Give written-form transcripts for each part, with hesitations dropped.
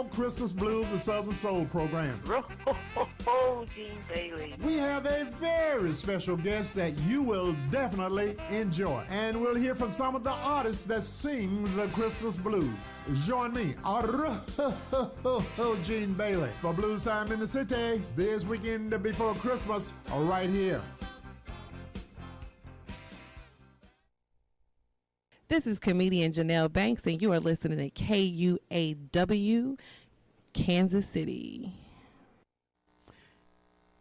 KUAW Christmas Blues and Southern Soul program. Gene Bailey. We have a very special guest that you will definitely enjoy. And we'll hear from some of the artists that sing the Christmas blues. Join me, Gene Bailey, for Blues Time in the City this weekend before Christmas, right here. This is comedian Janelle Banks, and you are listening to KUAW, Kansas City.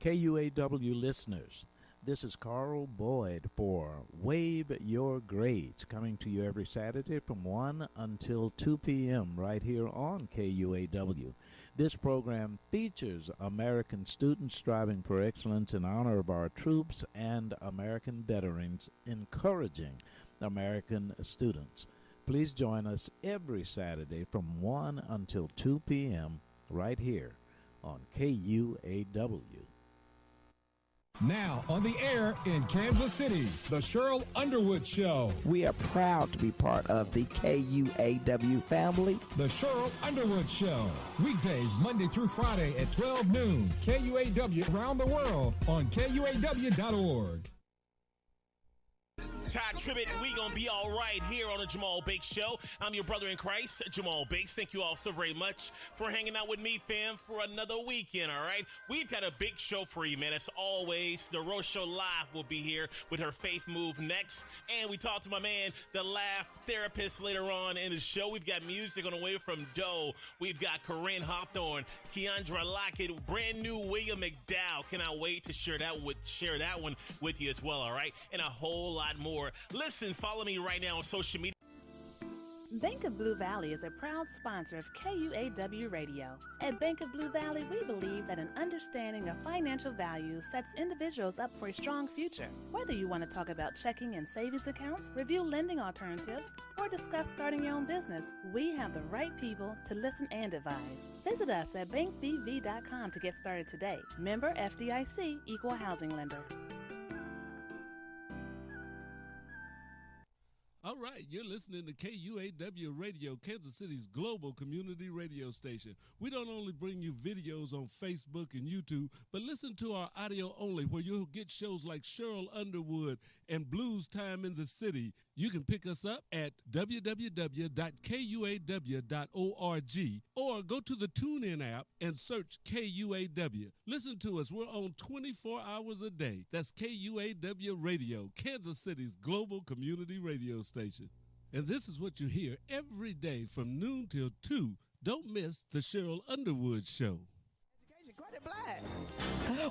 KUAW listeners, this is Carl Boyd for Wave Your Grades, coming to you every Saturday from 1 until 2 p.m. right here on KUAW. This program features American students striving for excellence in honor of our troops and American veterans, encouraging American students. Please join us every Saturday from 1 until 2 p.m. right here on KUAW. Now on the air in Kansas City, the Cheryl Underwood Show. We are proud to be part of the KUAW family. The Cheryl Underwood Show. Weekdays Monday through Friday at 12 noon. KUAW around the world on KUAW.org. Todd Tribbett, we gonna be all right here on the Jamal Bakes Show. I'm your brother in Christ, Jamal Bakes. Thank you all so very much for hanging out with me, fam, for another weekend, all right? We've got a big show for you, man. As always, the Rose Show Live will be here with her Faith Move next. And we talked to my man, the Laugh Therapist, later on in the show. We've got music on the way from Doe. We've got Corinne Hawthorne, Keandra Lockett, brand new William McDowell. Cannot wait to share that one with you as well, all right? And a whole lot more. Listen, follow me right now on social media. Bank of Blue Valley is a proud sponsor of KUAW Radio. At Bank of Blue Valley, we believe that an understanding of financial values sets individuals up for a strong future. Whether you want to talk about checking and savings accounts, review lending alternatives, or discuss starting your own business, we have the right people to listen and advise. Visit us at bankbv.com to get started today. Member FDIC, Equal Housing Lender. All right, you're listening to KUAW Radio, Kansas City's global community radio station. We don't only bring you videos on Facebook and YouTube, but listen to our audio only, where you'll get shows like Cheryl Underwood and Blues Time in the City. You can pick us up at www.kuaw.org or go to the TuneIn app and search KUAW. Listen to us. We're on 24 hours a day. That's KUAW Radio, Kansas City's global community radio station. And this is what you hear every day from noon till 2. Don't miss the Cheryl Underwood Show. Education credit black.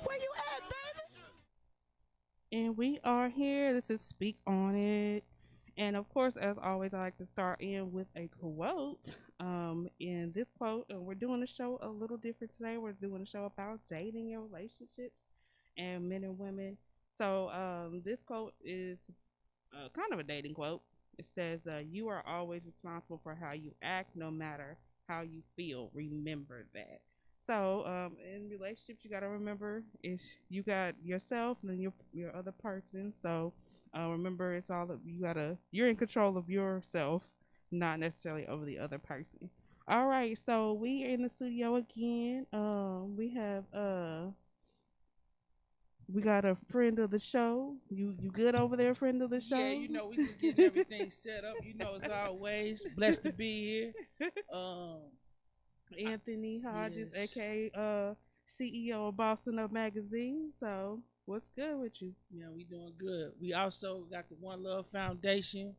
Where you at, baby? And we are here. This is Speak On It. And of course, as always, I like to start in with a quote. In this quote, we're doing a show a little different today. We're doing a show about dating and relationships and men and women. So this quote is kind of a dating quote. It says, you are always responsible for how you act, no matter how you feel. Remember that. So in relationships, you got to remember is you got yourself and then your other person. So remember, it's all you're in control of yourself, not necessarily over the other person. All right, so we are in the studio again. We got a friend of the show. You good over there, friend of the show? Yeah, we just getting everything set up. As always, blessed to be here. Anthony Hodges, yes. aka CEO of Boston Up Magazine. So what's good with you? Yeah, we doing good. We also got the One Love Foundation.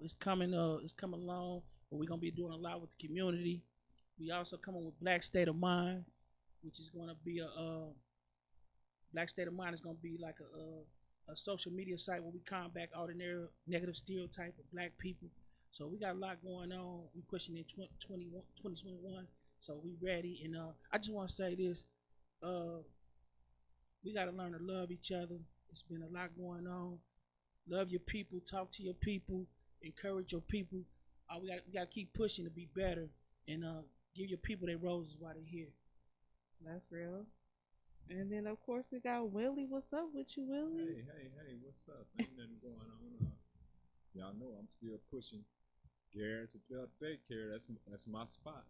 It's coming along. But we're gonna be doing a lot with the community. We also coming with Black State of Mind, which is gonna be Black State of Mind is gonna be like a social media site where we combat all the negative stereotype of black people. So we got a lot going on. We pushing in 2021. So we ready. And I just want to say this. We got to learn to love each other. It's been a lot going on. Love your people. Talk to your people. Encourage your people. We got to keep pushing to be better. And give your people their roses while they're here. That's real. And then, of course, we got Willie. What's up with you, Willie? Hey, what's up? Ain't nothing going on. Y'all know I'm still pushing Garrett's Adult Daycare. That's my spot.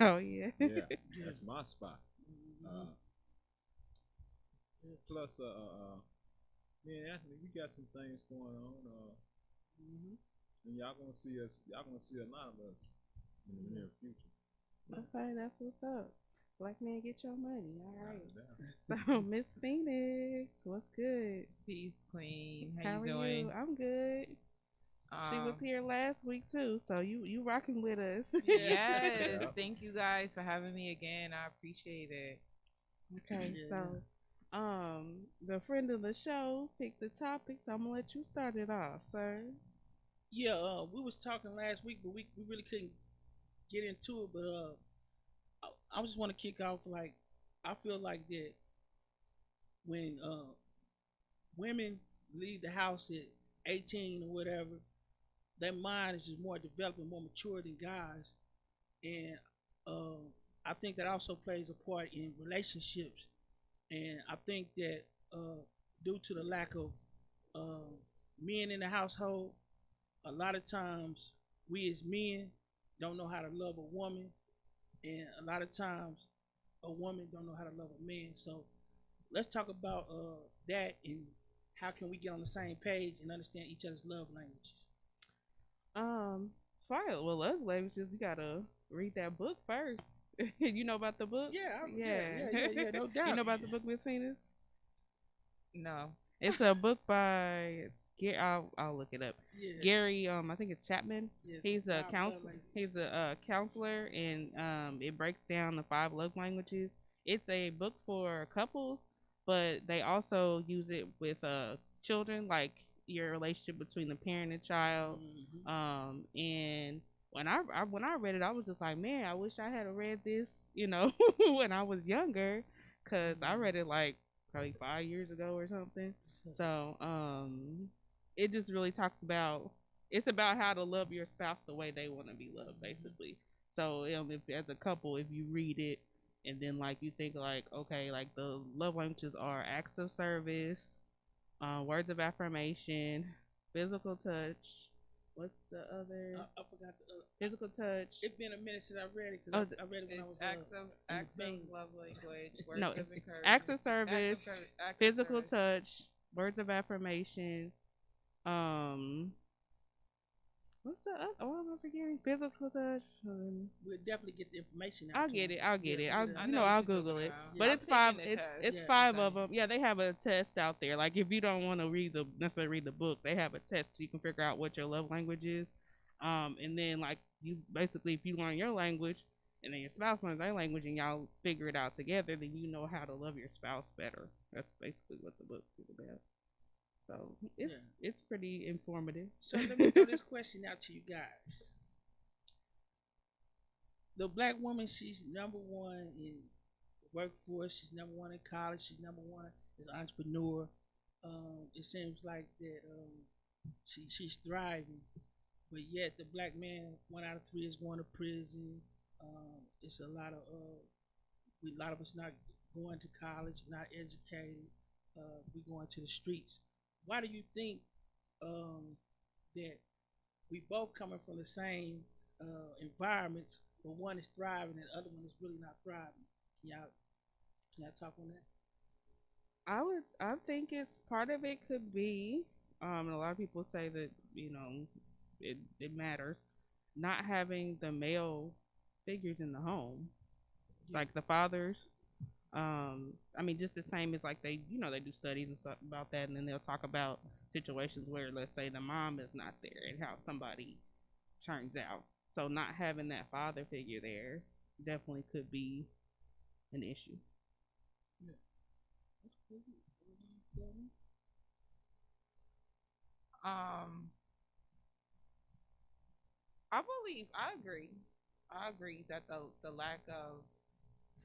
Oh yeah. Yeah, that's my spot. Plus, me and Anthony, we got some things going on. And y'all gonna see us. Y'all gonna see a lot of us in the near future. Okay, that's what's up. Black man, get your money. All right. So, Miss Phoenix, what's good? Peace, Queen. How you are doing? you? I'm good. She was here last week too, so you rocking with us. Yes, thank you guys for having me again. I appreciate it. Okay, so the friend of the show picked the topic, so I'm gonna let you start it off, sir. Yeah, we was talking last week, but we really couldn't get into it. But I just want to kick off, like, I feel like that when women leave the house at 18 or whatever, their mind is just more developed and more mature than guys, and I think that also plays a part in relationships. And I think that due to the lack of men in the household, a lot of times we as men don't know how to love a woman, and a lot of times a woman don't know how to love a man. So let's talk about that and how can we get on the same page and understand each other's love languages. Fire. Well, love languages. You gotta read that book first. You know about the book? Yeah, no doubt. You know about the book, Miss Phoenix? No. It's a book by I'll look it up. Yeah. Gary, I think it's Chapman. Yes, He's a 5 counselor. love He's a counselor, and it breaks down the 5 love languages. It's a book for couples, but they also use it with children, like your relationship between the parent and child. And when I read it, I was just like, man, I wish I had read this, when I was younger, because I read it like probably 5 years ago or something. So it just really talks about, it's about how to love your spouse the way they want to be loved, basically. So if as a couple, if you read it and then like you think like, okay, like the love languages are acts of service, words of affirmation, physical touch. What's the other? I forgot the physical touch. It's been a minute since I read it because I read it when I was acts of love language. Words no, of it's encouragement. acts of service, acts of physical service. touch, words of affirmation. What's the other? Oh, am I forgetting? Physical touch. We'll definitely get the information out. I'll get it. I'll know I'll what you're Google talking it. about. But Yeah, it's I'm 5. taking the It's test. 5 of them. Yeah, they have a test out there. Like if you don't want to necessarily read the book, they have a test so you can figure out what your love language is. And then like you basically, if you learn your language and then your spouse learns their language and y'all figure it out together, then you know how to love your spouse better. That's basically what the book is about. So it's pretty informative. So let me throw this question out to you guys. The black woman, she's number one in the workforce. She's number one in college. She's number one as an entrepreneur. It seems like that she's thriving, but yet the black man, 1 out of 3 is going to prison. It's a lot of us not going to college, not educated. We going to the streets. Why do you think that we both coming from the same environments, but one is thriving and the other one is really not thriving? Can y'all talk on that? I think it's part of it could be, and a lot of people say that it matters, not having the male figures in the home, like the fathers. I mean, just the same as like they do studies and stuff about that, and then they'll talk about situations where, let's say, the mom is not there and how somebody turns out. So not having that father figure there definitely could be an issue. I agree that the lack of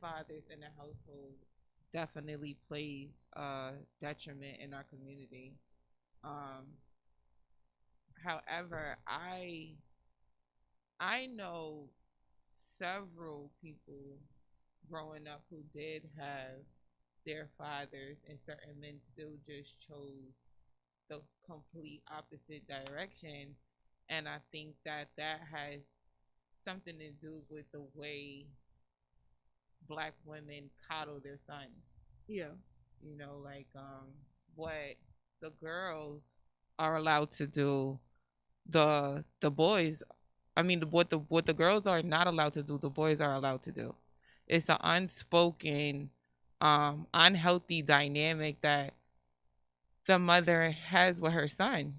fathers in the household definitely plays detriment in our community. However, I know several people growing up who did have their fathers, and certain men still just chose the complete opposite direction. And I think that that has something to do with the way black women coddle their sons. Yeah. You know, like what the girls are allowed to do, the boys, I mean, what the girls are not allowed to do, the boys are allowed to do. It's an unspoken, unhealthy dynamic that the mother has with her son.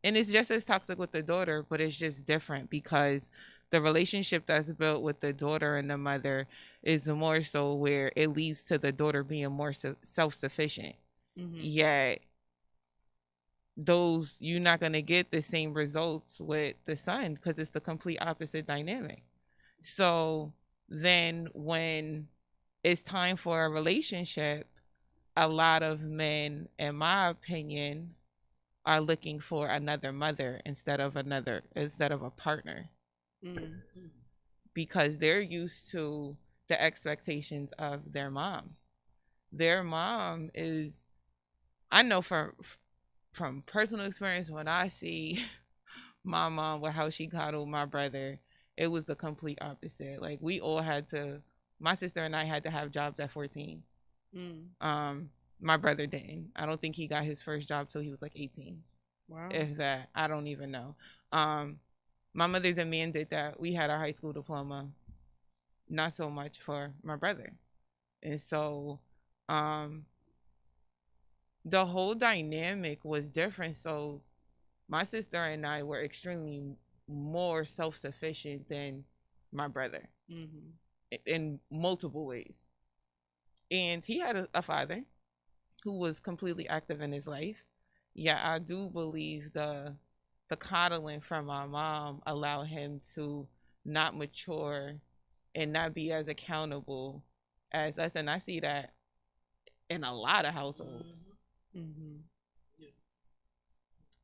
And it's just as toxic with the daughter, but it's just different because the relationship that's built with the daughter and the mother is more so where it leads to the daughter being more self-sufficient. Yet those, you're not going to get the same results with the son because it's the complete opposite dynamic. So then when it's time for a relationship, a lot of men, in my opinion, are looking for another mother instead of a partner, because they're used to the expectations of their mom. Their mom is, I know from personal experience, when I see my mom with how she coddled my brother, it was the complete opposite. Like, we all had to, my sister and I had to have jobs at 14. My brother didn't. I don't think he got his first job till he was like 18. Wow. If that, I don't even know. My mother demanded that we had our high school diploma. Not so much for my brother. And so the whole dynamic was different. So my sister and I were extremely more self-sufficient than my brother in multiple ways. And he had a father who was completely active in his life. Yeah, I do believe the coddling from my mom allowed him to not mature and not be as accountable as us. And I see that in a lot of households.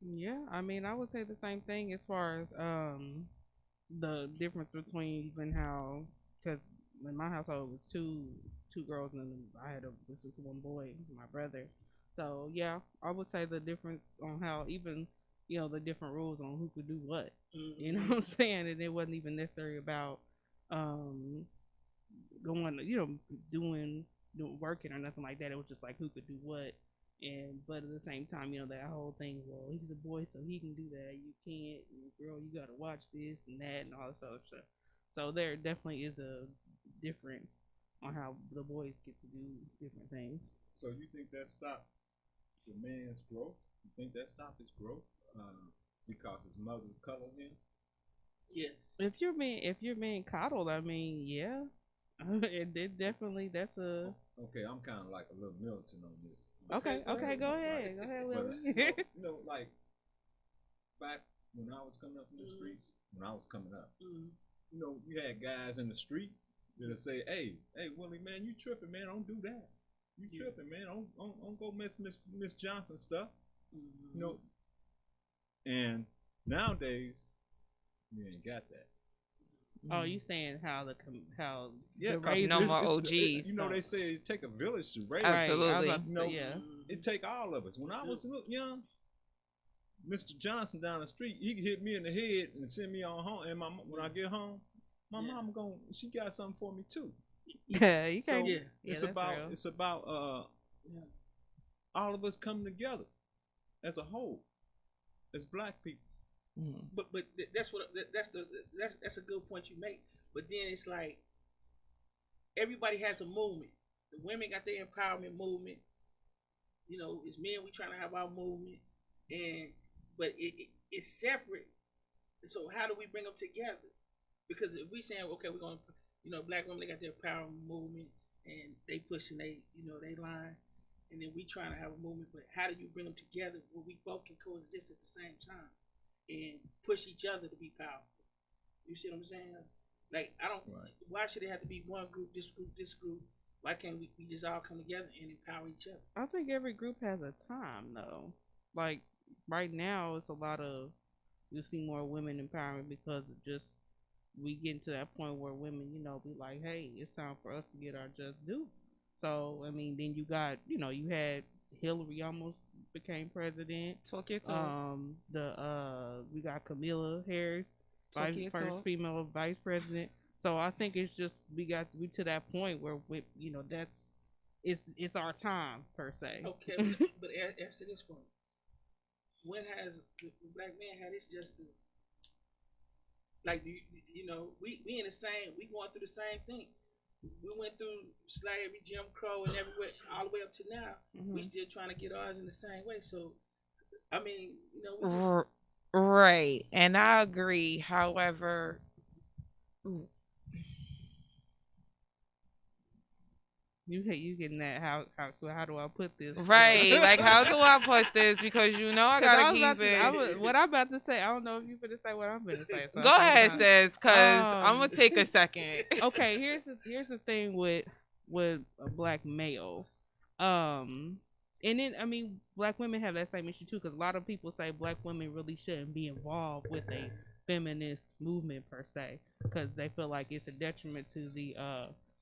Yeah, I mean, I would say the same thing as far as the difference between even how, because in my household it was two girls and I had this is one boy, my brother. So yeah, I would say the difference on how even, you know, the different rules on who could do what. You know what I'm saying? And it wasn't even necessarily about going, you know, doing working or nothing like that. It was just like who could do what. And but at the same time, you know, that whole thing, well, he's a boy so he can do that, you can't, and girl, you gotta watch this and that and all this other stuff. So there definitely is a difference on how the boys get to do different things. So you think that stopped the man's growth? You think that stopped his growth because his mother cuddled him? Yes. If you're being coddled, I mean, yeah. it definitely, that's a Okay, I'm kind of like a little militant on this. okay. Go ahead, Willie. You know, like back when I was coming up in the streets, when I was coming up, you know, you had guys in the street that'll say, "Hey, Willie, man, you tripping, man? Don't do that. You tripping, man? Don't go Miss Johnson stuff." You know, and nowadays you ain't got that. Oh, you saying how the Yeah, because no more OGs. You know, they say it take a village to raise. Absolutely. You know, it take all of us. When I was young, Mr. Johnson down the street, he could hit me in the head and send me on home. And when I get home, my mama she got something for me too. Yeah, you so can't. It's about all of us coming together as a whole, as black people. But that's a good point you make. But then it's like everybody has a movement. The women got their empowerment movement. You know, it's men, we trying to have our movement, but it's separate. So how do we bring them together? Because if we saying, okay, we're gonna, you know, black women, they got their empowerment movement and they pushing they line, and then we trying to have a movement. But how do you bring them together where we both can coexist at the same time and push each other to be powerful? You see what I'm saying? Like, I don't. Right. Why should it have to be one group, this group, this group? Why can't we just all come together and empower each other? I think every group has a time though. Like right now, it's a lot of, you see more women empowerment because of just we getting to that point where women, you know, be like, hey, it's time for us to get our just due. So I mean, then you got, you know, you had Hillary almost became president. Talk your talk. We got Kamala Harris, Talk your first talk. female vice president. So I think it's just we to that point where that's it's our time per se. Okay, but answer this for me. When has the black man had this just like we in the same, we going through the same thing. We went through slavery, Jim Crow, and everywhere all the way up to now. We still trying to get ours in the same way. So I mean, we just, Right, and I agree. However, you getting that? How do I put this? right, like how do I put this? Because I gotta keep it. What I'm about to say, I don't know if you're gonna say what I'm gonna say. So Go ahead, sis, cause I'm gonna take a second. Okay, here's the thing with a black male, and then I mean black women have that same issue too, because a lot of people say black women really shouldn't be involved with a feminist movement per se, because they feel like it's a detriment to the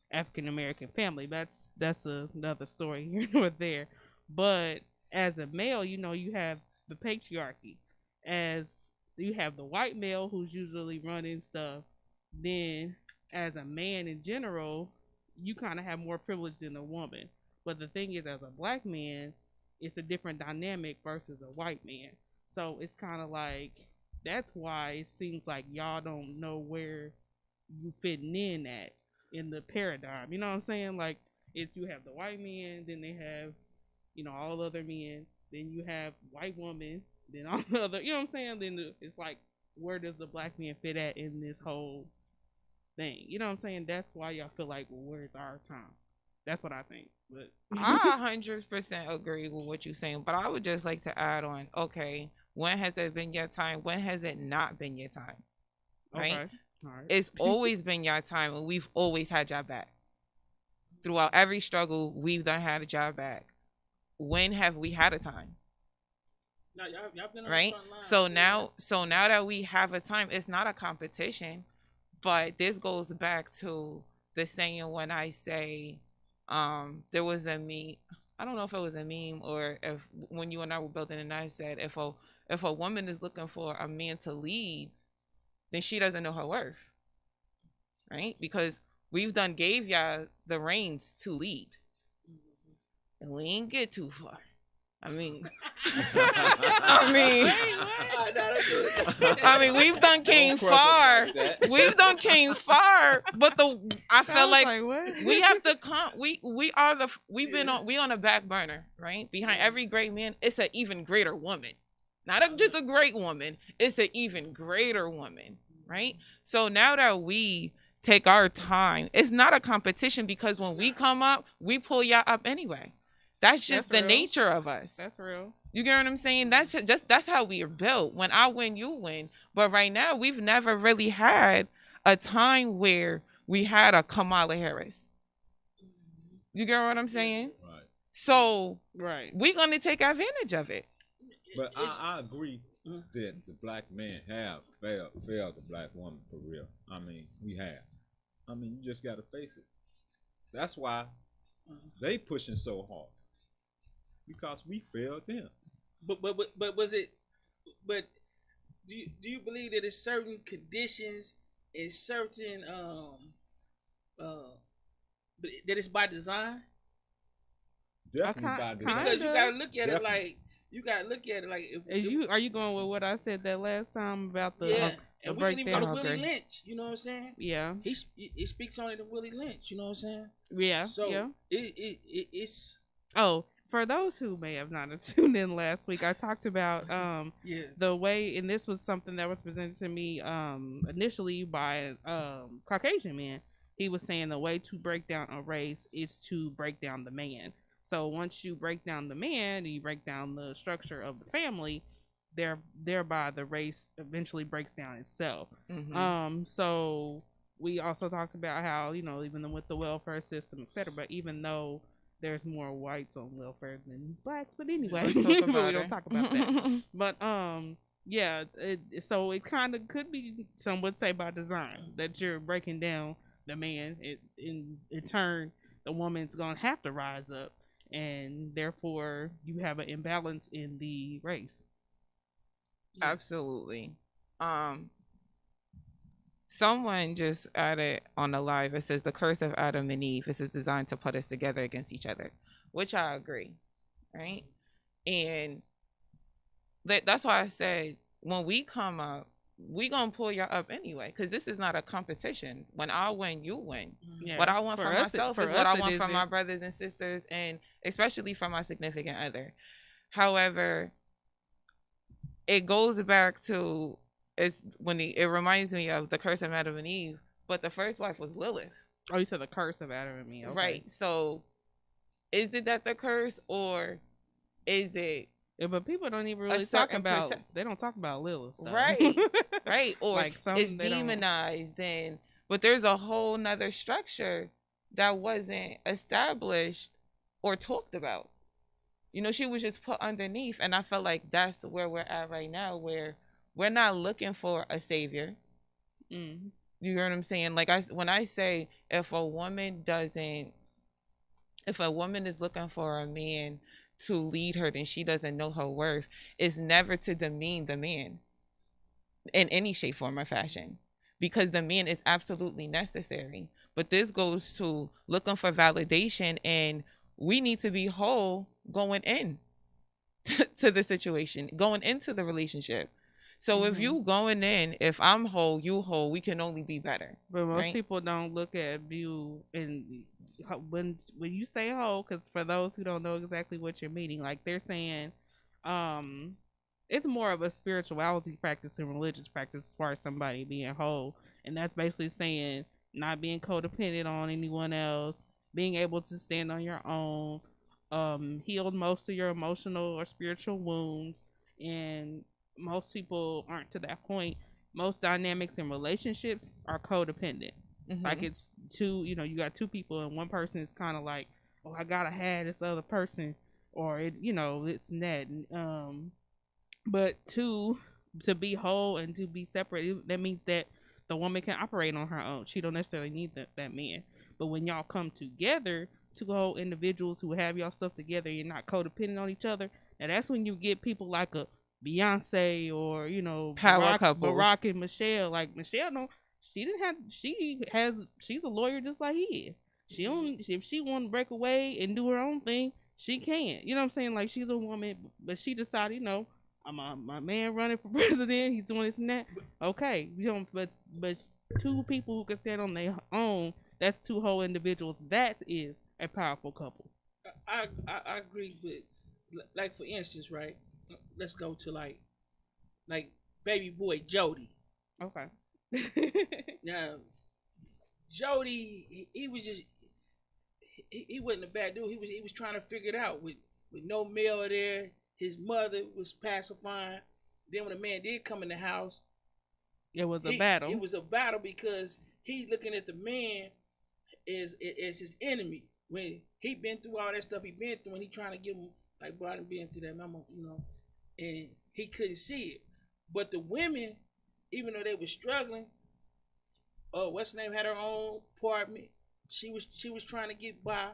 African American family. That's another story here nor there. But as a male, you have the patriarchy. As you have the white male who's usually running stuff. Then as a man in general, you kind of have more privilege than a woman. But the thing is, as a black man, it's a different dynamic versus a white man. So it's kind of like, that's why it seems like y'all don't know where you fitting in at in the paradigm. You know what I'm saying? Like, it's you have the white men, then they have, all other men, then you have white woman, then all the other, you know what I'm saying? Then it's like, where does the black man fit at in this whole thing? You know what I'm saying? That's why y'all feel like, well, where's our time? That's what I think. But I 100% agree with what you're saying, but I would just like to add on, okay, when has it been your time? When has it not been your time? Right? Okay. All right. It's always been your time, and we've always had your back. Throughout every struggle, we've done had a job back. When have we had a time? No, y'all been on right? the front line. So now that we have a time, it's not a competition, but this goes back to the saying when I say, there was a meme. I don't know if it was a meme or if when you and I were building, and I said, if a woman is looking for a man to lead, then she doesn't know her worth, right? Because we've gave y'all the reins to lead, and we ain't get too far. I mean, we've done came far. We've done came far, but I feel like we have to come. We on a back burner, right? Behind every great man, it's an even greater woman. Not just a great woman, it's an even greater woman, right? So now that we take our time, it's not a competition, because when we come up, we pull y'all up anyway. That's just the nature of us. That's real. You get what I'm saying? That's how we are built. When I win, you win. But right now, we've never really had a time where we had a Kamala Harris. You get what I'm saying? Right. So we're gonna take advantage of it. But I agree that the black man have failed the black woman for real. I mean, we have. I mean, you just gotta face it. That's why they pushing so hard, because we failed them. But was it? But do you believe that it's certain conditions and certain that it's by design? Definitely by design. Because you gotta look at it like. You gotta look at it like. Are you going with what I said that last time about the and we didn't even go to Willie Lynch. You know what I'm saying? Yeah. It speaks only to Willie Lynch. You know what I'm saying? Yeah. So yeah. It's. Oh, for those who may have not tuned in last week, I talked about the way, and this was something that was presented to me initially by Caucasian man. He was saying the way to break down a race is to break down the man. So once you break down the man, you break down the structure of the family, thereby the race eventually breaks down itself. Mm-hmm. So we also talked about how, even with the welfare system, etc., but even though there's more whites on welfare than blacks, but anyway, we don't talk about that. But so it kind of could be, some would say, by design, that you're breaking down the man. In turn, the woman's gonna have to rise up and therefore you have an imbalance in the race. Absolutely. Someone just added on the live, it says the curse of Adam and Eve is designed to put us together against each other, which I agree, right? And that's why I said when we come up, we gonna pull you up anyway, because this is not a competition. When I win, you win. Yeah. What I want for myself is what I want from isn't. my brothers and sisters, and especially from my significant other. However, it goes back to it reminds me of the curse of Adam and Eve, but the first wife was Lilith. Oh, you said the curse of Adam and Eve. Okay. Right. So is it that the curse, or is it? Yeah, but people don't even really talk about. They don't talk about Lilith, though. Right. Right. Or like it's demonized, and but there's a whole nother structure that wasn't established or talked about. You know, she was just put underneath, and I felt like that's where we're at right now, where we're not looking for a savior. Mm. You know what I'm saying? Like when I say if a woman is looking for a man to lead her, then she doesn't know her worth. It's never to demean the man in any shape, form, or fashion, because the man is absolutely necessary. But this goes to looking for validation, and we need to be whole going in to the situation, going into the relationship. So if you going in, if I'm whole, you whole, we can only be better. But most right? people don't look at you and when you say whole, because for those who don't know exactly what you're meaning, like they're saying, it's more of a spirituality practice and religious practice as far as somebody being whole, and that's basically saying not being codependent on anyone else, being able to stand on your own, healed most of your emotional or spiritual wounds, and most people aren't to that point. Most dynamics in relationships are codependent. Like it's two, you got two people and one person is kind of like, oh, I gotta have this other person, or it's net. But to be whole and to be separate, that means that the woman can operate on her own. She don't necessarily need that man. But when y'all come together, two whole individuals who have y'all stuff together, you're not codependent on each other. And that's when you get people like a Beyonce or power couples. Barack and Michelle. Like Michelle, she's a lawyer just like he is. She don't, if she want to break away and do her own thing, she can. You know what I'm saying? Like she's a woman, but she decided, my man running for president, he's doing this and that. Okay, but two people who can stand on their own, that's two whole individuals. That is a powerful couple. I agree with, like, for instance, right? Let's go to like baby boy Jody. Okay. Now, Jody, he was just he wasn't a bad dude. He was trying to figure it out with no male there. His mother was pacifying. Then when the man did come in the house, it was a battle. It was a battle because he looking at the man as his enemy. When he been through all that stuff he been through, and he trying to give him, like, bro, I done been through that, mama, and he couldn't see it. But the women, even though they were struggling, what's her name, had her own apartment. She was trying to get by.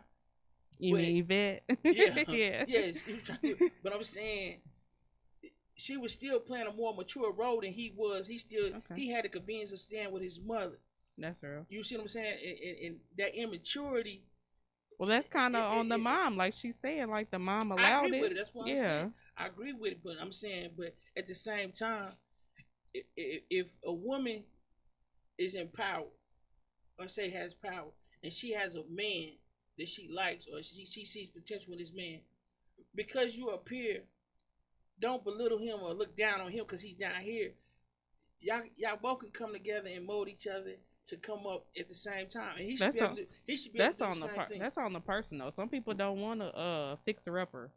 You mean Yvette? Yeah. Yeah, she was trying to, but I'm saying she was still playing a more mature role than he was. He had the convenience of staying with his mother. That's real. You see what I'm saying? And that immaturity. Well, that's kind of on the mom, like she's saying, like the mom allowed I agree it. with it. That's what I'm saying. I agree with it, but I'm saying, but at the same time, if a woman is in power, or say has power, and she has a man that she likes, or she sees potential in this man, because you up here, don't belittle him or look down on him because he's down here. Y'all both can come together and mold each other to come up at the same time, and he should be able to do the same thing. That's on the person though. Some people don't want to fixer upper.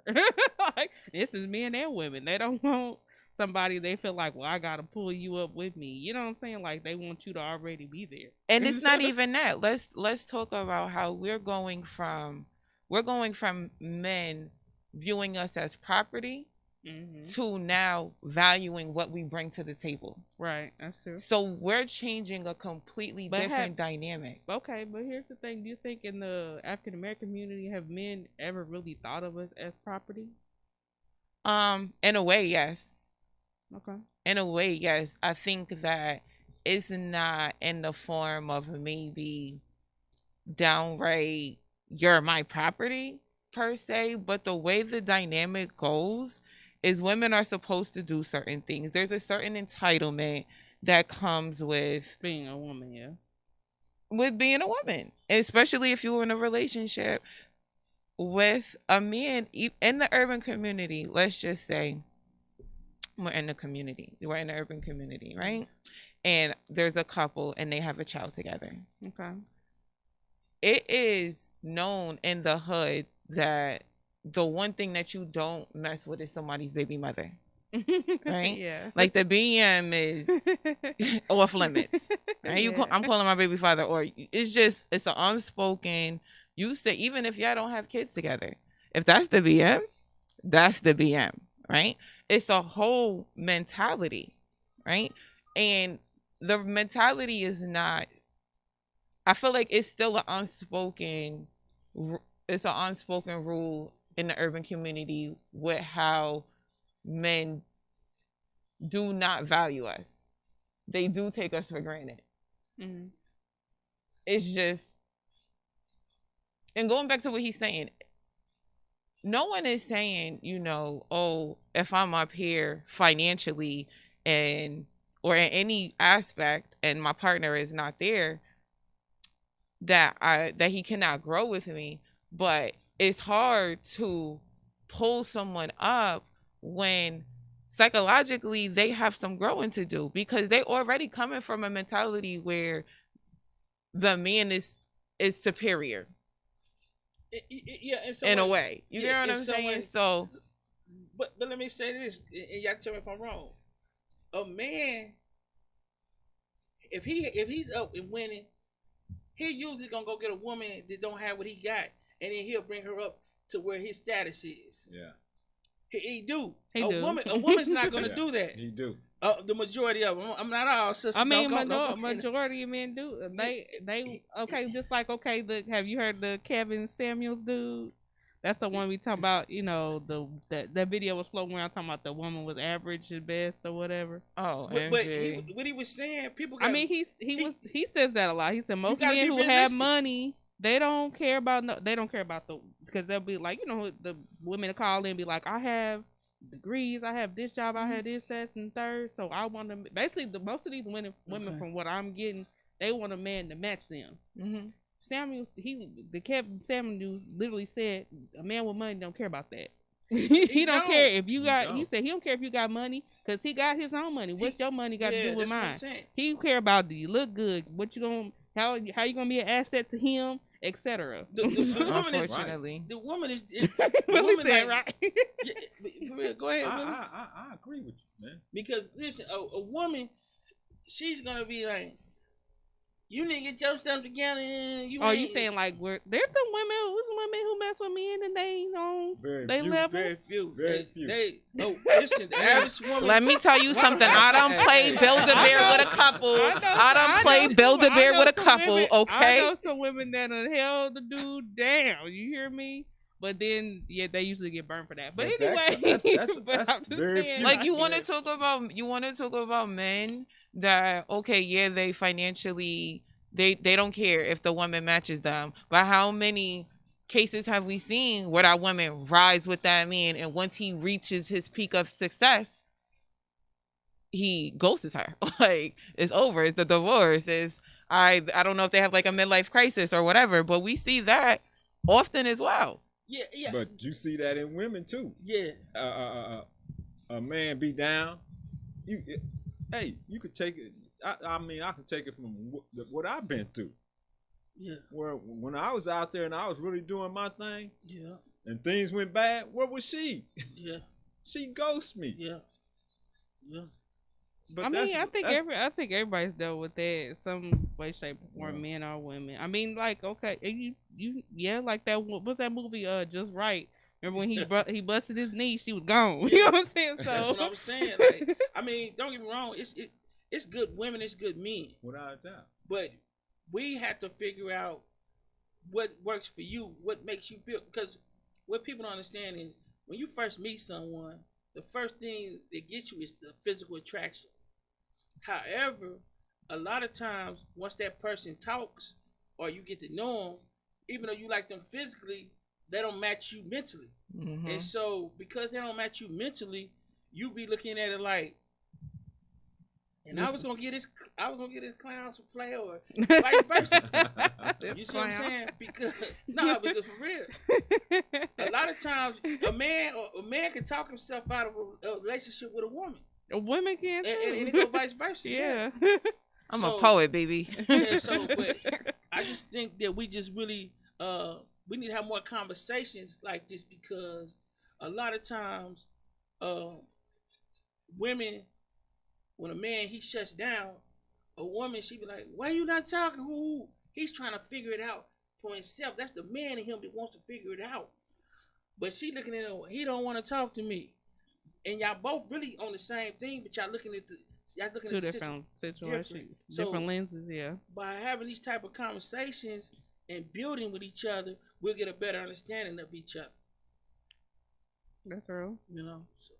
Like, this is men and women. They don't want somebody they feel like, well, I gotta pull you up with me. You know what I'm saying? Like they want you to already be there. And it's not even that. Let's talk about how we're going from men viewing us as property to now valuing what we bring to the table. Right, that's true. So we're changing a completely different dynamic. Okay, but here's the thing. Do you think in the African American community have men ever really thought of us as property? In a way, yes. Okay. In a way, yes. I think that it's not in the form of maybe downright you're my property per se, but the way the dynamic goes is women are supposed to do certain things. There's a certain entitlement that comes with being a woman, yeah. With being a woman, especially if you're in a relationship with a man in the urban community. Let's just say we're in the urban community, right? And there's a couple and they have a child together. Okay. It is known in the hood that the one thing that you don't mess with is somebody's baby mother. Right? Yeah. Like the BM is off limits. Right? Yeah. I'm calling my baby father, or it's an unspoken. You say, even if y'all don't have kids together, if that's the BM, that's the BM, right? It's a whole mentality, right? And the mentality is not, I feel like it's still an unspoken rule in the urban community with how men do not value us. They do take us for granted. Mm-hmm. It's just, and going back to what he's saying, no one is saying, oh, if I'm up here financially or in any aspect and my partner is not there, that he cannot grow with me. But it's hard to pull someone up when psychologically they have some growing to do, because they already coming from a mentality where the man is superior. In a way, you get what I'm saying? So, but let me say this, and y'all tell me if I'm wrong. A man, if he's up and winning, he usually gonna go get a woman that don't have what he got, and then he'll bring her up to where his status is. Yeah, he do. A woman's not gonna do that. He do. The majority of them. I'm not all sisters. I mean, majority of men do. They okay. Just like have you heard the Kevin Samuels dude? That's the one we talk about. The video was floating around talking about the woman was average at best or whatever. Oh, but what he was saying, people. He says that a lot. He said most men who have money, they don't care about because they'll be like, the women call in and be like, I have degrees, I have this job, I have this, that, and third. So I want to basically most of these women from what I'm getting, they want a man to match them. Mm-hmm. Kevin Samuels literally said a man with money don't care about that. he don't care if you got. He said he don't care if you got money because he got his own money. What's your money got to do with mine? He care about, do you look good? What you gonna how you gonna be an asset to him, etc. Unfortunately, the woman is. Willie said right. For real, go ahead. I agree with you, man. Because listen, a woman, she's gonna be like, you need to get your stuff together. You saying like there's some women who mess with me and they level? Very few. Listen, the average woman. Let me tell you something. I don't play Build-A-Bear with a couple. I don't play Build-A-Bear with a couple. Okay. I know some women that held the dude down. You hear me? But then, they usually get burned for that. But anyway, that's very saying, few. Like you want to talk about men that they financially they don't care if the woman matches them, but how many cases have we seen where that woman rides with that man, and once he reaches his peak of success, he ghosts her? Like, it's over. It's the divorce. I don't know if they have like a midlife crisis or whatever, but we see that often as well. Yeah. But you see that in women too. Yeah. A man be down. You could take it. I can take it from what I've been through. Yeah. Where when I was out there and I was really doing my thing. Yeah. And things went bad. Where was she? Yeah. She ghosted me. Yeah. Yeah. But I think everybody's dealt with that some way, shape, or form, men or women. I mean, like, okay, you like that. What's that movie? Just Right, Remember when he busted his knee, she was gone. You know what I'm saying? So That's what I'm saying. Like, I mean, don't get me wrong. It's good women. It's good men. Without a doubt. But we have to figure out what works for you, what makes you feel. Because what people don't understand is when you first meet someone, the first thing that gets you is the physical attraction. However, a lot of times once that person talks or you get to know them, even though you like them physically, they don't match you mentally. Mm-hmm. And so because they don't match you mentally, you be looking at it like, and I was gonna get this clown some play or vice versa. You see what I'm saying? Because for real, a lot of times a man can talk himself out of a relationship with a woman. A woman can too. And it go vice versa. Yeah. I'm a poet, baby. Yeah, but I just think that we just really we need to have more conversations like this, because a lot of times women, when a man he shuts down, a woman she be like, "Why you not talking?" Who? He's trying to figure it out for himself. That's the man in him that wants to figure it out. But she looking at him, he don't want to talk to me, and y'all both really on the same thing, but y'all looking at two different situations, different lenses. Yeah. By having these type of conversations and building with each other, we'll get a better understanding of each other. That's real. You know. So,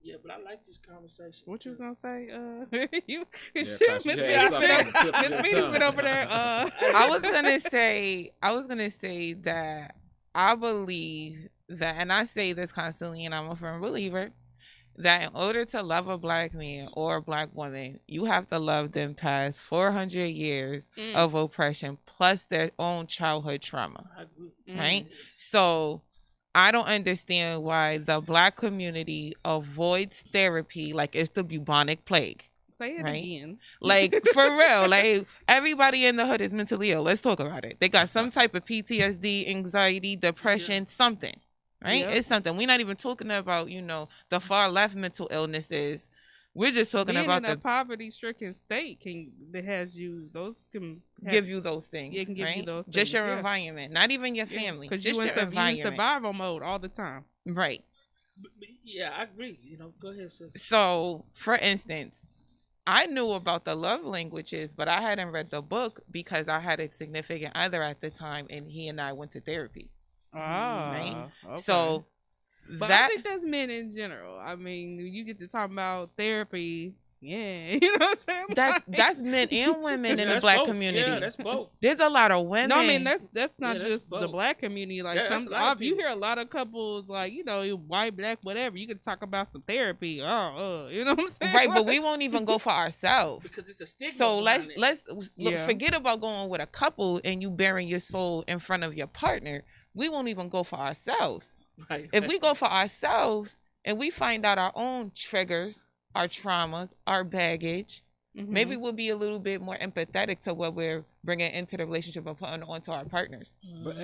yeah, but I like this conversation. What you was gonna say? You, Miss Speedy's been over there. I was gonna say that I believe that, and I say this constantly, and I'm a firm believer that in order to love a black man or a black woman, you have to love them past 400 years of oppression plus their own childhood trauma. Right? So I don't understand why the black community avoids therapy like it's the bubonic plague. Say it again. Like, for real. Like, everybody in the hood is mentally ill. Let's talk about it. They got some type of PTSD, anxiety, depression, something. Right? It's something. We're not even talking about, the far left mental illnesses. We're just talking about the poverty-stricken state that has you. Those can give you those things. Yeah, can give you those things. Just your environment, not even your family. Just your environment. You're in survival mode all the time. Right. Yeah, I agree. Go ahead, sis. So, for instance, I knew about the love languages, but I hadn't read the book because I had a significant other at the time, and he and I went to therapy. Right. Okay. So, but I think that's men in general. I mean, you get to talk about therapy. Yeah, you know what I'm saying? That's men and women in the black community. Yeah, that's both. There's a lot of women. No, I mean that's not just both. the black community. Like you hear a lot of couples, like white, black, whatever. You can talk about some therapy. You know what I'm saying? Right, but we won't even go for ourselves because it's a stigma. So let's forget about going with a couple and you bearing your soul in front of your partner. We won't even go for ourselves. Right. If we go for ourselves and we find out our own triggers, our traumas, our baggage, maybe we'll be a little bit more empathetic to what we're bringing into the relationship and putting onto our partners. But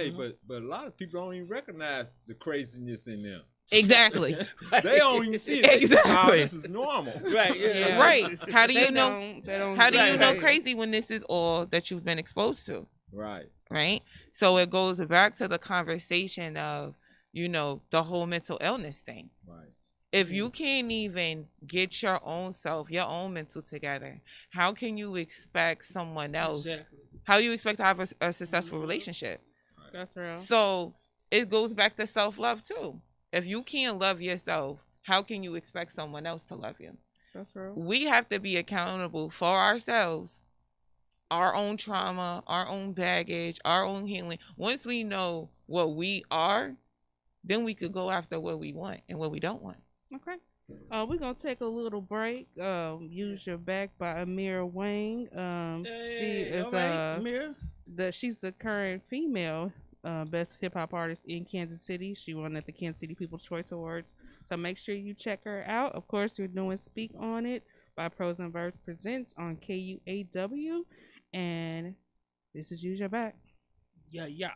but a lot of people don't even recognize the craziness in them. Exactly. They don't even see it. Exactly. This is normal. Right. Yeah. Right. How do you know? How do you know right. crazy when this is all that you've been exposed to? Right. Right. So it goes back to the conversation of the whole mental illness thing. Right. If you can't even get your own self, your own mental together, how can you expect someone else? Exactly. How do you expect to have a successful relationship? Right. That's real. So it goes back to self-love too. If you can't love yourself, how can you expect someone else to love you? That's real. We have to be accountable for ourselves, our own trauma, our own baggage, our own healing. Once we know what we are, then we could go after what we want and what we don't want. Okay. We're going to take a little break. Use Your Back by Amira Wang. She is she's the current female best hip hop artist in Kansas City. She won at the Kansas City People's Choice Awards. So make sure you check her out. Of course, you're doing Speak On It by Pros and Verse Presents on KUAW. And this is Use Your Back. Yeah.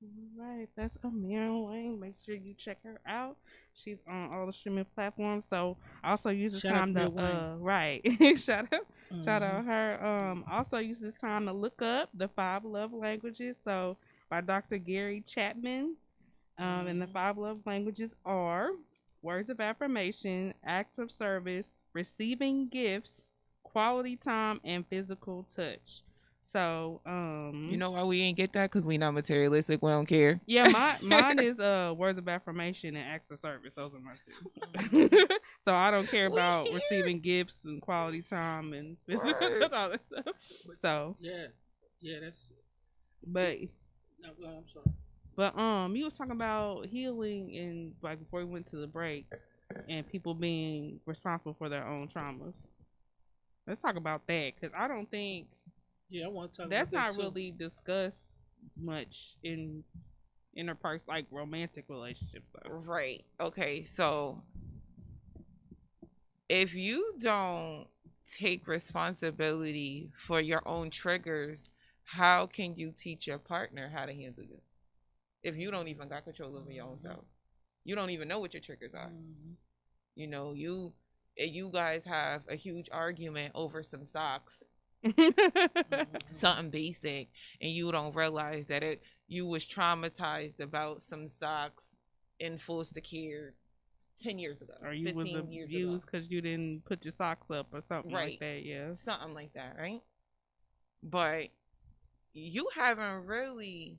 All right, that's Amira Wayne. Make sure you check her out. She's on all the streaming platforms. So also use this Shout out time to to Amira Wayne. right. Shout out her. Also use this time to look up the 5 love languages. So by Dr. Gary Chapman. And the 5 love languages are words of affirmation, acts of service, receiving gifts, quality time, and physical touch. So, You know why we ain't get that? Because we not materialistic. We don't care. yeah, mine is words of affirmation and acts of service. Those are my two. So I don't care about receiving gifts and quality time and physical touch, all that stuff. So yeah, that's. but No, go ahead, I'm sorry. But you was talking about healing and like before we went to the break, and people being responsible for their own traumas. Let's talk about that because I don't think I want to talk. That's about not that really discussed much in interpersonal, like romantic relationships, though. Right. Okay. So if you don't take responsibility for your own triggers, how can you teach your partner how to handle you? If you don't even got control over your own self, you don't even know what your triggers are. You know, you guys have a huge argument over some socks, something basic, and you don't realize that you was traumatized about some socks in foster care 10 years ago, Or you was 15 years ago. abused because you didn't put your socks up or something Right. like that. Yeah, Something like that, right? But you haven't really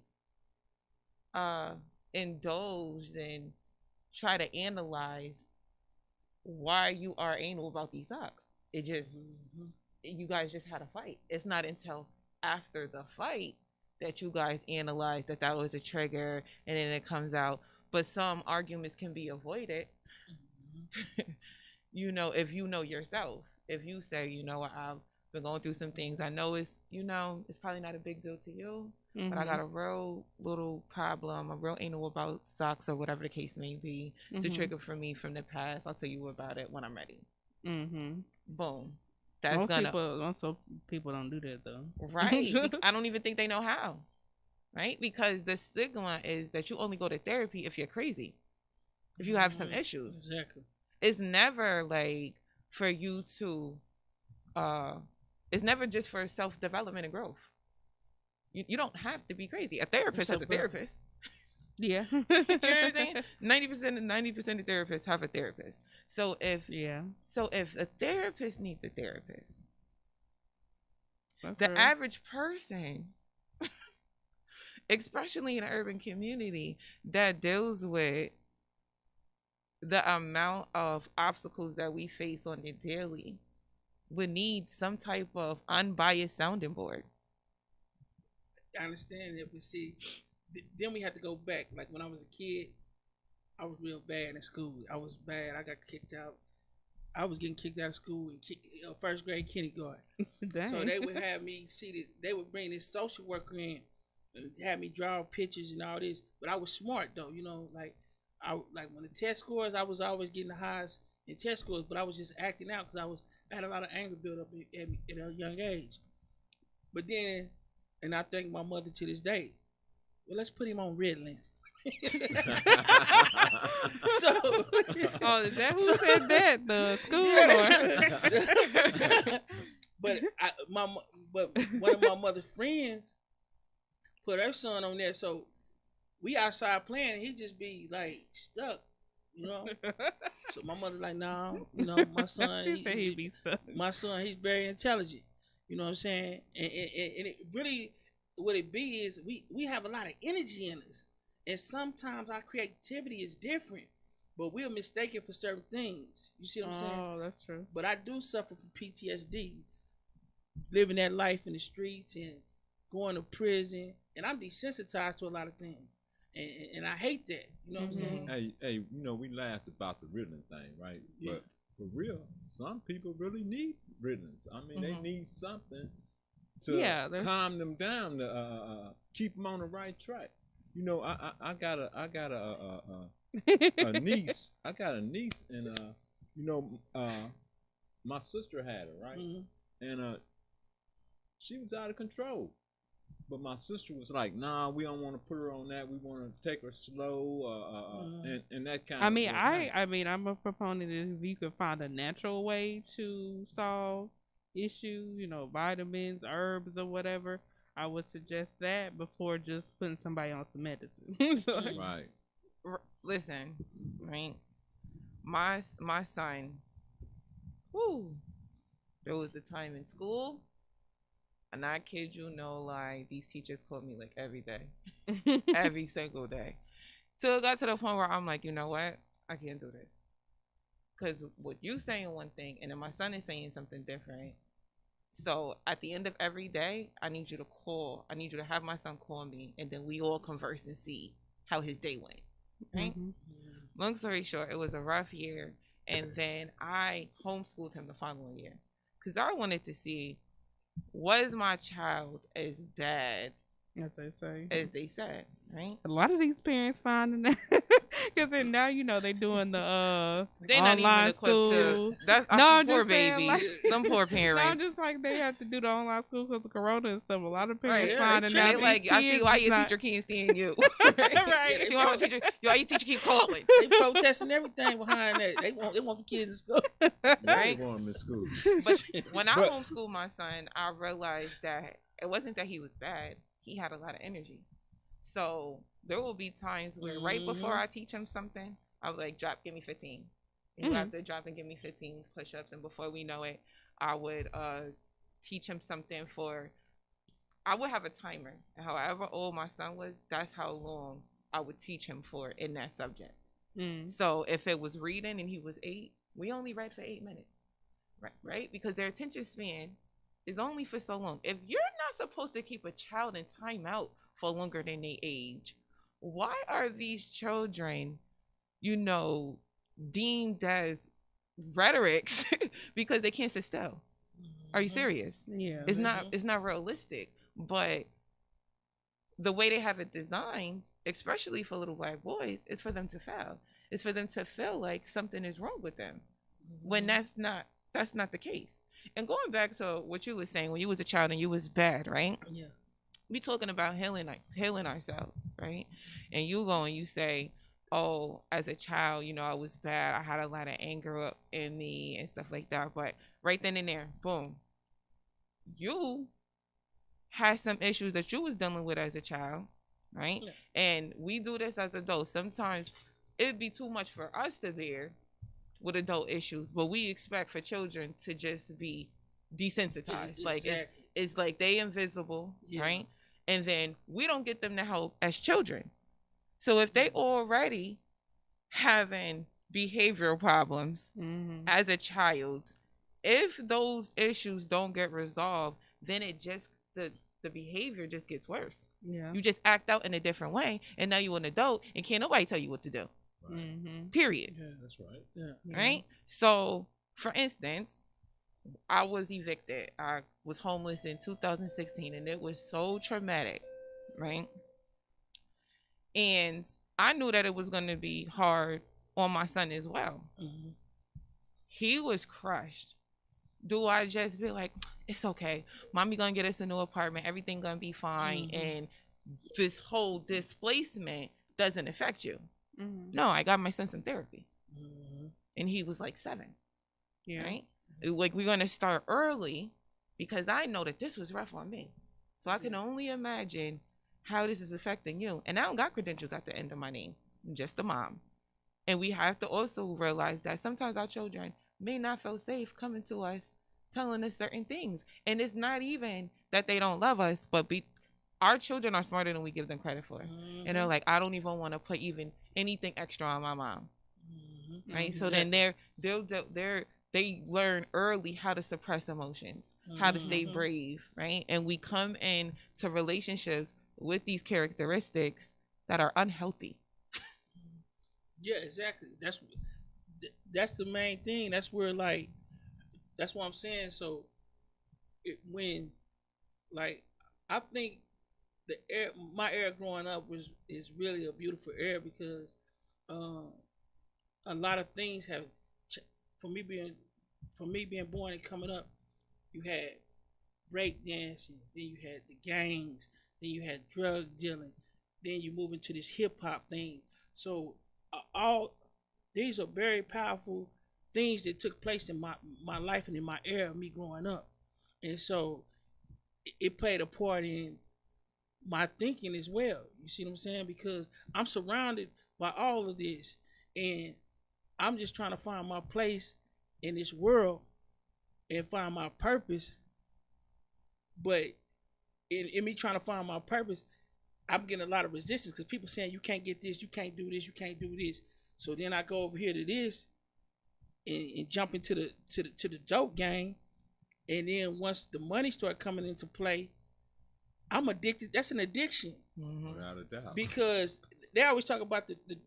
indulged and try to analyze why you are anal about these socks. It just you guys just had a fight. It's not until after the fight that you guys analyze that was a trigger, and then it comes out. But some arguments can be avoided. You know, if you know yourself, if you say, you know, I've been going through some things. I know it's probably not a big deal to you, but I got a real little problem. I'm real anal about socks or whatever the case may be. It's a trigger for me from the past. I'll tell you about it when I'm ready. Boom. That's most people don't do that though. Right. I don't even think they know how. Right? Because the stigma is that you only go to therapy if you're crazy, if you have some issues. Exactly. It's never like for you to it's never just for self-development and growth. You don't have to be crazy. A therapist has a therapist. Yeah. You know what I'm saying? 90% of therapists have a therapist. So if a therapist needs a therapist, the average person, especially in an urban community that deals with the amount of obstacles that we face on the daily, would need some type of unbiased sounding board. I understand that, but see, then we had to go back. Like when I was a kid, I was real bad in school. I was bad. I got kicked out. I was getting kicked out of school in first grade kindergarten. So they would have me they would bring this social worker in and have me draw pictures and all this. But I was smart though, you know, like when the test scores, I was always getting the highest in test scores, but I was just acting out because I had a lot of anger built up at a young age. But then, and I thank my mother to this day, well, let's put him on Ritalin. Is that who said that? The school? But one of my mother's friends put her son on there, so we outside playing, and he just be like stuck. You know, so my mother like, nah, you know, my son, my son, he's very intelligent. You know what I'm saying? And it really, what it be is we have a lot of energy in us, and sometimes our creativity is different, but we're mistaken for certain things. You see what I'm saying? Oh, that's true. But I do suffer from PTSD, living that life in the streets and going to prison, and I'm desensitized to a lot of things. And I hate that. You know what I'm saying? Hey, you know, we laughed about the Ritalin thing, right? Yeah. But for real, some people really need Ritalins. I mean, they need something to calm them down, to keep them on the right track. You know, I got a niece. I got a niece, and you know, my sister had her, right? And she was out of control. But my sister was like, "Nah, we don't want to put her on that. We want to take her slow, and that kind I of." mean, I mean, I'm a proponent if you could find a natural way to solve issues, you know, vitamins, herbs, or whatever. I would suggest that before just putting somebody on some medicine. So, Right. Listen, right? My son. Whoo! There was a time in school, and I kid you no lie, these teachers called me like every day, every single day. Till it got to the point where I'm like, you know what? I can't do this. Because what you saying one thing, and then my son is saying something different. So at the end of every day, I need you to call. I need you to have my son call me, and then we all converse and see how his day went. Right? Mhm. Long story short, it was a rough year. And then I homeschooled him the following year. Because I wanted to see, was my child as bad as they say, right? A lot of these parents finding that because now you know they doing the they're not even online equipped school. to. That's no, I'm poor just saying, babies, like, some poor no, parents. I'm just like they have to do the online school because of Corona and stuff. A lot of parents Right, yeah, finding they out treat it like, these I see kids why is your not- teacher can't stand you. Right. See why my teacher, why your teacher keep calling. They protesting everything behind that. They want the kids in school. Right? They want them in school. But when I homeschooled my son, I realized that it wasn't that he was bad. He had a lot of energy. So there will be times where right before I teach him something, I was like, drop, give me 15. And you have to drop and give me 15 push-ups. And before we know it, I would teach him something I would have a timer. And however old my son was, that's how long I would teach him for in that subject. So if it was reading and he was 8, we only read for 8 minutes. Right? Because their attention span is only for so long. If you're not supposed to keep a child in timeout for longer than they age, why are these children, deemed as rhetorics because they can't sit still? Are you serious? Yeah. It's not realistic. But the way they have it designed, especially for little black boys, is for them to fail. It's for them to feel like something is wrong with them. When that's not the case. And going back to what you were saying, when you was a child and you was bad, right? Yeah. We talking about healing ourselves, right? And you go and you say, oh, as a child, I was bad. I had a lot of anger up in me and stuff like that. But right then and there, boom, you had some issues that you was dealing with as a child, right? Yeah. And we do this as adults. Sometimes it'd be too much for us to bear with adult issues, but we expect for children to just be desensitized. Exactly. Like it's like they invisible, right? And then we don't get them the help as children. So if they already having behavioral problems as a child, if those issues don't get resolved, then the behavior just gets worse. Yeah. You just act out in a different way, and now you're an adult, and can't nobody tell you what to do. Right. Period. Yeah, that's right. Yeah. Right? So, for instance, I was evicted. I was homeless in 2016, and it was so traumatic, right? And I knew that it was going to be hard on my son as well. He was crushed. Do I just be like, it's okay, mommy gonna get us a new apartment, everything gonna be fine, and this whole displacement doesn't affect you? No, I got my son some therapy, and he was like 7. Right? Like, we're gonna start early because I know that this was rough on me, so I can only imagine how this is affecting you. And I don't got credentials at the end of my name, I'm just a mom. And we have to also realize that sometimes our children may not feel safe coming to us telling us certain things, and it's not even that they don't love us, but our children are smarter than we give them credit for. And they're like, I don't even want to put even anything extra on my mom. Right? So then they learn early how to suppress emotions, how to stay brave, right? And we come in to relationships with these characteristics that are unhealthy. Yeah, exactly. That's the main thing. That's where, like, that's what I'm saying. So I think my era growing up is really a beautiful era because a lot of things have for me being born and coming up. You had break dancing, then you had the gangs, then you had drug dealing, then you move into this hip hop thing. So all these are very powerful things that took place in my life and in my era of me growing up. And so it played a part in my thinking as well. You see what I'm saying? Because I'm surrounded by all of this, and I'm just trying to find my place in this world and find my purpose. But in me trying to find my purpose, I'm getting a lot of resistance because people saying you can't get this, you can't do this, you can't do this. So then I go over here to this and jump into the dope game, and then once the money start coming into play, I'm addicted. That's an addiction. Without a doubt. Because they always talk about the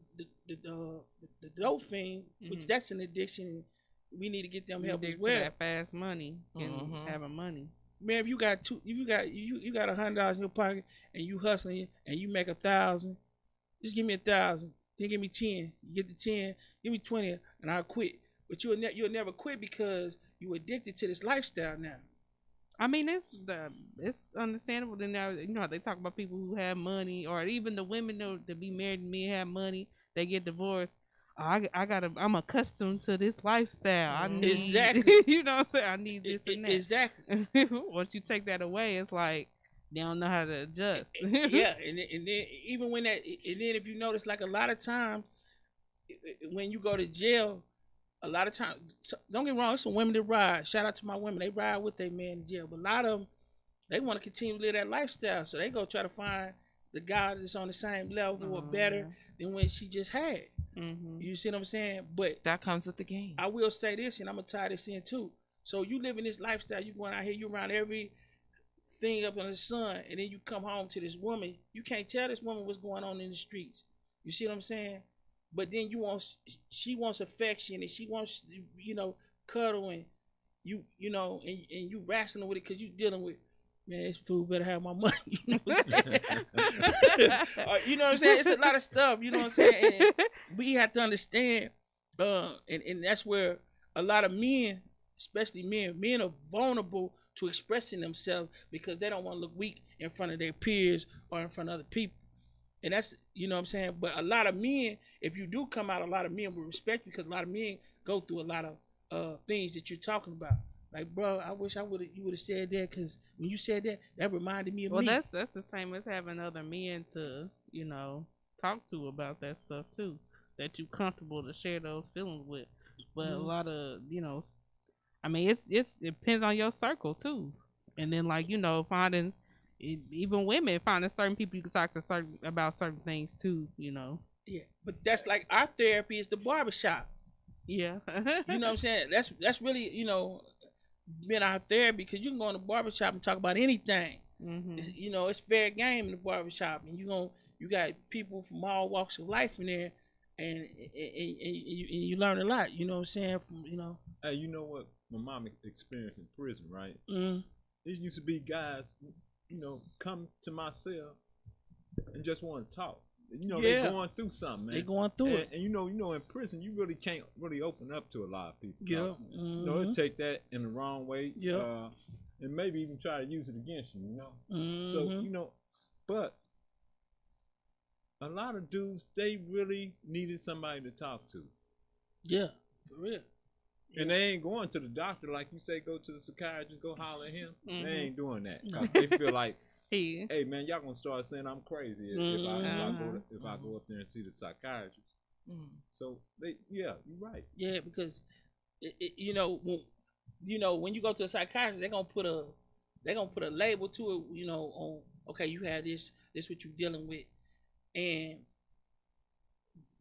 dope thing, which that's an addiction. We need to get them help as well. That fast money and having money. Man, if you got $100 in your pocket and you hustling and you make 1,000, just give me 1,000. Then give me 10. You get the 10, give me 20, and I'll quit. But you'll never quit because you addicted to this lifestyle now. I mean, it's understandable. Then now, you know, they talk about people who have money, or even the women that be married to me and have money, they get divorced. I'm accustomed to this lifestyle. I need, exactly. You know what I'm saying? I need this and that. Exactly. Once you take that away, it's like they don't know how to adjust. Yeah, and then even when that, and then if you notice, like a lot of times when you go to jail, a lot of times, don't get me wrong, it's some women that ride. Shout out to my women, they ride with their man in jail. But a lot of them, they want to continue to live that lifestyle, so they go try to find the guy that's on the same level or better than when she just had. You see what I'm saying? But that comes with the game. I will say this, and I'm gonna tie this in too. So you live in this lifestyle, you going out here, you around every thing up in the sun, and then you come home to this woman. You can't tell this woman what's going on in the streets. You see what I'm saying? But then she wants affection, and she wants, you know, cuddle, and you know, and you wrestling with it because you dealing with, man, this fool better have my money. You know what I'm saying? You know what I'm saying? It's a lot of stuff, you know what I'm saying? And we have to understand, and that's where a lot of men, especially men are vulnerable to expressing themselves because they don't want to look weak in front of their peers or in front of other people. And that's, you know what I'm saying? But a lot of men, if you do come out, a lot of men will respect you because a lot of men go through a lot of things that you're talking about. Like, bro, I wish you would have said that, because when you said that reminded me of me. Well, that's the same as having other men to, you know, talk to about that stuff too, that you're comfortable to share those feelings with. But a lot of, you know, I mean, it depends on your circle too. And then, like, you know, finding even women finding certain people you can talk to about certain things too, you know. Yeah, but that's like our therapy is the barbershop. Yeah. You know what I'm saying? That's really, you know, been our therapy, because you can go in the barbershop and talk about anything. You know, it's fair game in the barbershop, and you got people from all walks of life in there, and you learn a lot. You know what I'm saying? From, you know. Hey, you know what my mom experienced in prison, right? There used to be guys, you know, come to my cell and just want to talk. You know, they're going through something, man. They're going through it. And you know, in prison, you really can't really open up to a lot of people. Yeah. You know, they'll take that in the wrong way. Yeah. And maybe even try to use it against you, you know? So, you know, but a lot of dudes, they really needed somebody to talk to. Yeah, for real. And they ain't going to the doctor like you say, go to the psychiatrist, go holler at him. They ain't doing that, because they feel like, hey man, y'all gonna start saying I'm crazy if I go up there and see the psychiatrist. So you're right. Yeah, because you know, when you go to a psychiatrist, they're gonna put a label to it. You know, on, okay, you have this what you're dealing with, and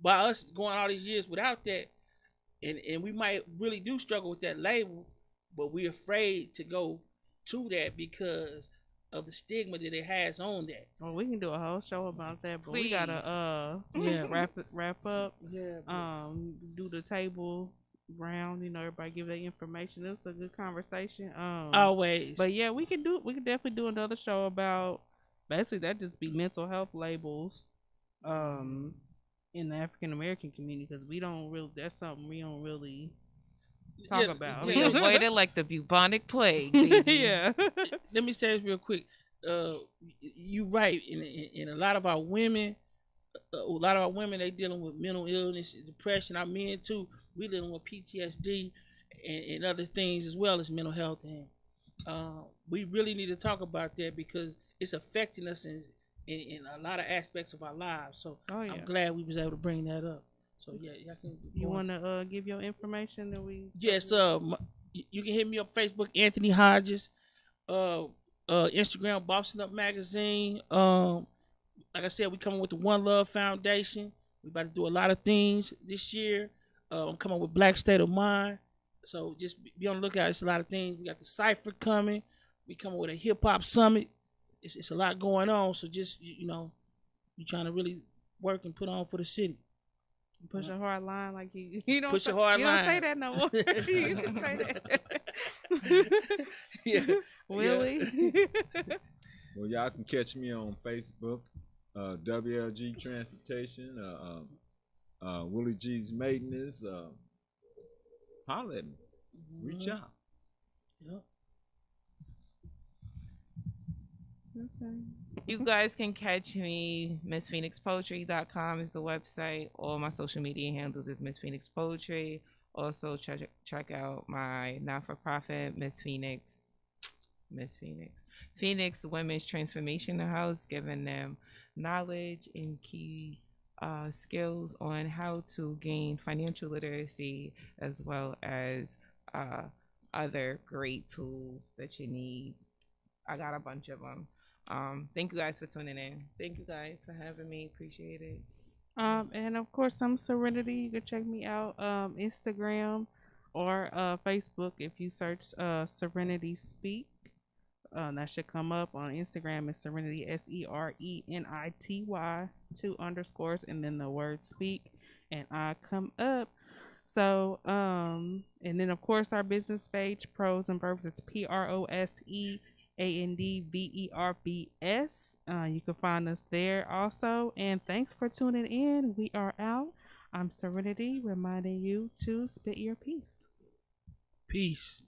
by us going all these years without that, and we might really do struggle with that label, but we're afraid to go to that because of the stigma that it has on that. Well, we can do a whole show about that, but Please. we gotta wrap up. Yeah. Do the table round. You know, everybody give their information. It was a good conversation. Always. But yeah, we can definitely do another show about basically that just be mental health labels, in the African American community, because that's something we don't really talk about. We avoid it like the bubonic plague, baby. Yeah. Let me say this real quick. you right. And a lot of our women, they dealing with mental illness, depression. Our men too, we dealing with PTSD and other things as well as mental health. And we really need to talk about that because it's affecting us in a lot of aspects of our lives. So I'm glad we was able to bring that up. So yeah, y'all can. You want to give your information that we? Yes, you can hit me up Facebook, Anthony Hodges, Instagram, Bossing Up Magazine. Like I said, we coming with the One Love Foundation. We about to do a lot of things this year. I'm coming with Black State of Mind. So just be on the lookout. It's a lot of things. We got the Cypher coming. We coming with a hip hop summit. It's a lot going on. So just you know, you trying to really work and put on for the city. Push a hard line like you don't push a hard line. You don't say that no more. You used to say that. Yeah, Willie. Yeah. Well, y'all can catch me on Facebook, WLG Transportation, Willie G's Maintenance. Holler at me. Reach out. Yep. You guys can catch me. MissPhoenixPoetry.com is the website. All my social media handles is Miss Phoenix Poetry. Also check out my not-for-profit Miss Phoenix Women's Transformation House, giving them knowledge and key skills on how to gain financial literacy, as well as other great tools that you need. I got a bunch of them. Thank you guys for tuning in. Thank you guys for having me. Appreciate it. And of course, I'm Serenity. You can check me out Instagram or Facebook if you search Serenity Speak. That should come up. On Instagram is Serenity SERENITY 2 underscores and then the word speak, and I come up. So and then of course our business page, Pros and Verbs, it's PROSEANDVERBS. You can find us there also. And thanks for tuning in. We are out. I'm Serenity, reminding you to spit your peace. Peace.